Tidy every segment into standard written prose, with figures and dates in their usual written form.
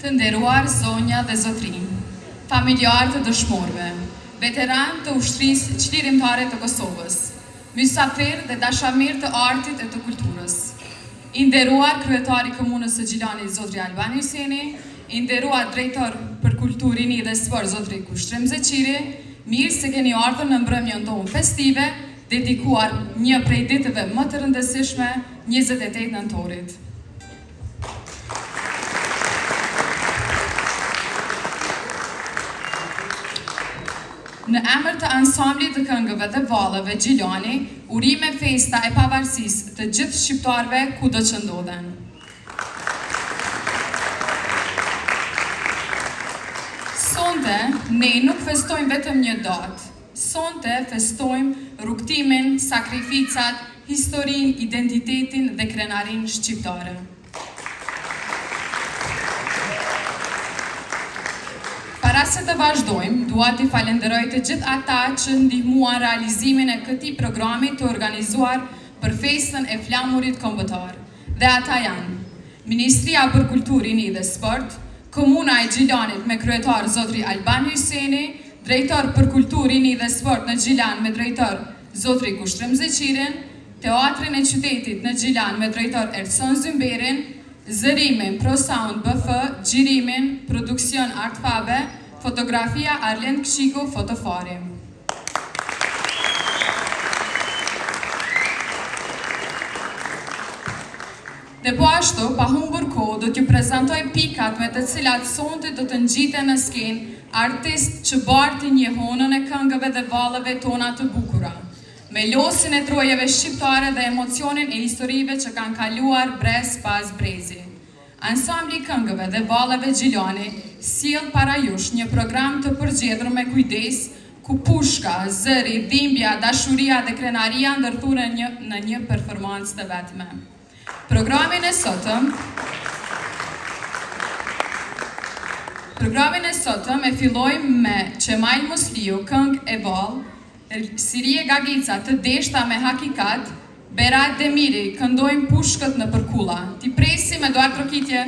të nderuar zonja dhe zotrin, familjarë të dëshmorëve, veteran të ushtrisë çlirimtare të Kosovës, mysafir dhe dashamir të artit e të kulturës, i nderuar kryetari i komunës së Gjilanit zotri Albani Hyseni, i nderuar drejtor për kulturin dhe sport zotri Kushtrim Zeqiri, mirë se keni ardhur në mbrëmjen tonë festive, dedikuar një prej ditëve më të rëndësishme, 28 nëntorit. Në emër të ansamblit të këngëve dhe vallëve Gjilani, urime festa e pavarësisë të gjithë shqiptarëve kudo që ndodhen. Sonte, ne nuk festojmë vetëm një datë. Sonte festojmë rrugtimin, sakrificat, historinë, identitetin dhe krenarinë shqiptare. Para se të vazhdojmë, dua t'i falenderoj të gjithë ata që ndihmuan realizimin e këtij programi të organizuar për festën e flamurit kombëtar. Dhe ata janë: Ministria për Kulturin dhe Sport, Komuna e Gjilanit me kryetar zotri Albani Hyseni, drejtor për Kulturin dhe Sport në Gjilan me drejtor zotri Kushtrim Zeqirin, Teatrin e Qytetit në Gjilan me drejtor Erson Zymberin, Zërimin Pro Sound BF, Gjirimin, Produksion Art Fabe, Fotografia Arlend Kshiku, Fotofari. Dhe po ashtu, pa humbur kohë, do t'ju prezantoj pikat me të cilat sonte do të ngjiten në skenë artist që bartin njehonën e këngëve dhe vallëve tona të bukura, me losin e trojeve shqiptare dhe emocionin e historive që kanë kaluar brez pas brezi. Ansambli këngëve dhe vallëve Gjilani sjell para jush një program të përgjedhur me kujdes, ku pushka, zëri, dhimbja, dashuria dhe krenaria ndërthuren në një performancë të vetme. Programin e sotëm e fillojmë me Qemajl Musliu, këngë e vallë, Sirie Gagica të deshta me hakikat, Berat Demiri këndojnë pushkët në përkulla. Ti presi me Eduard Trokitje.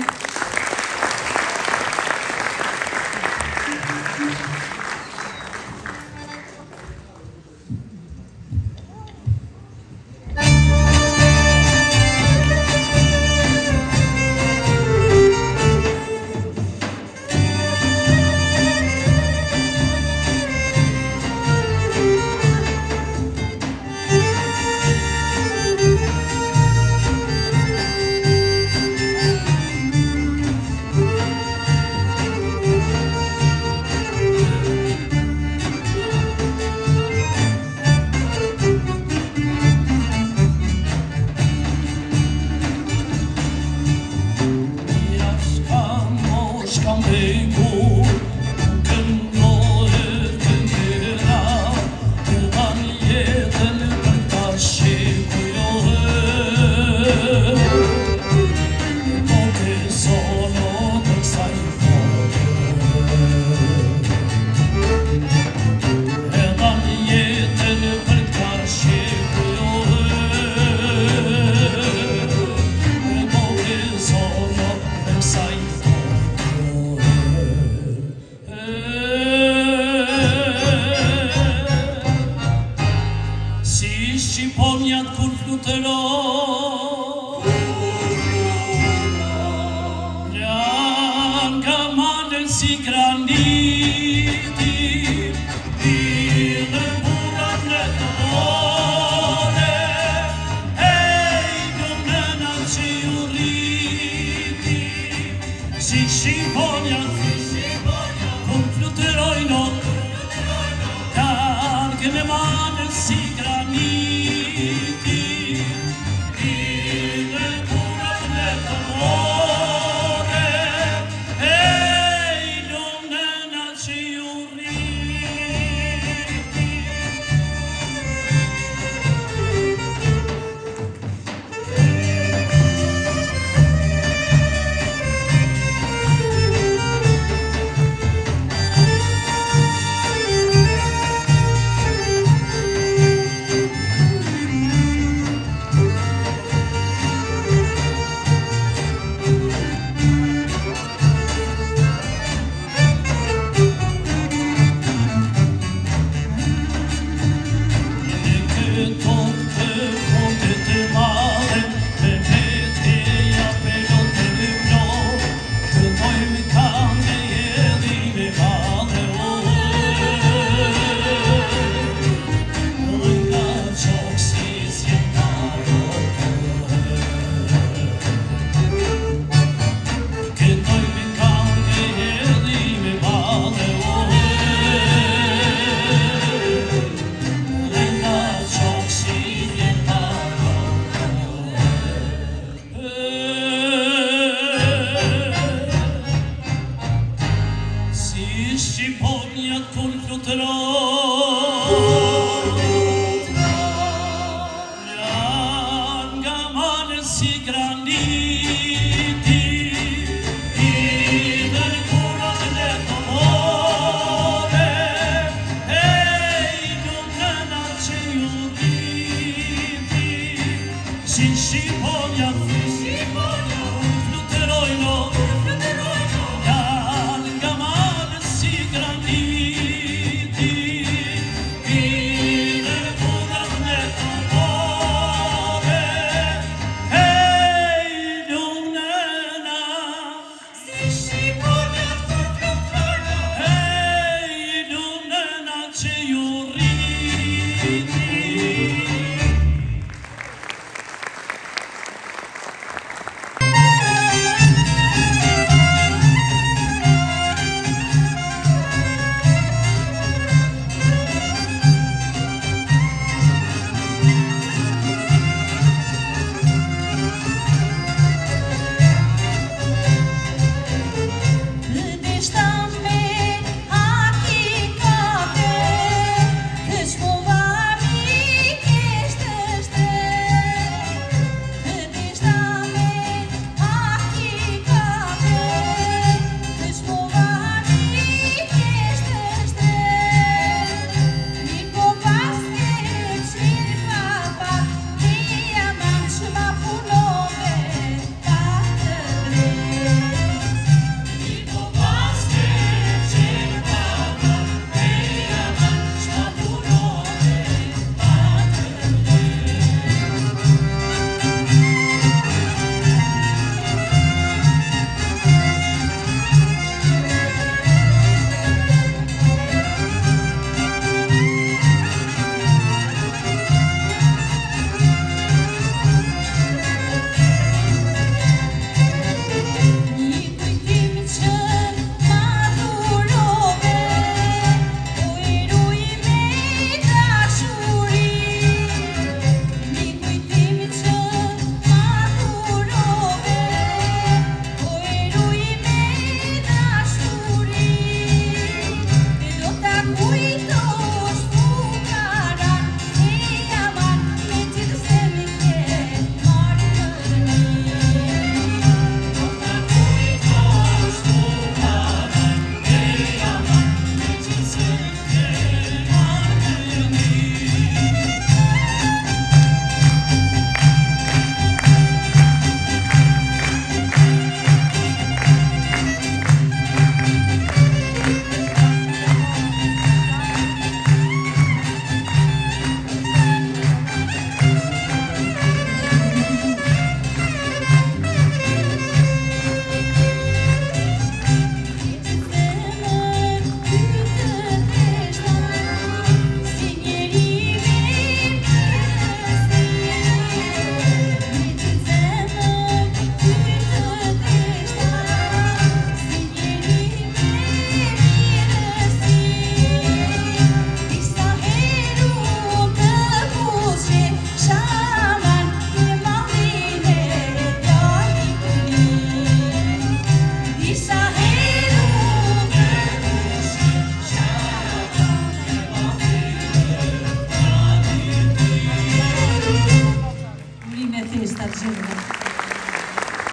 njët pun flutëroj.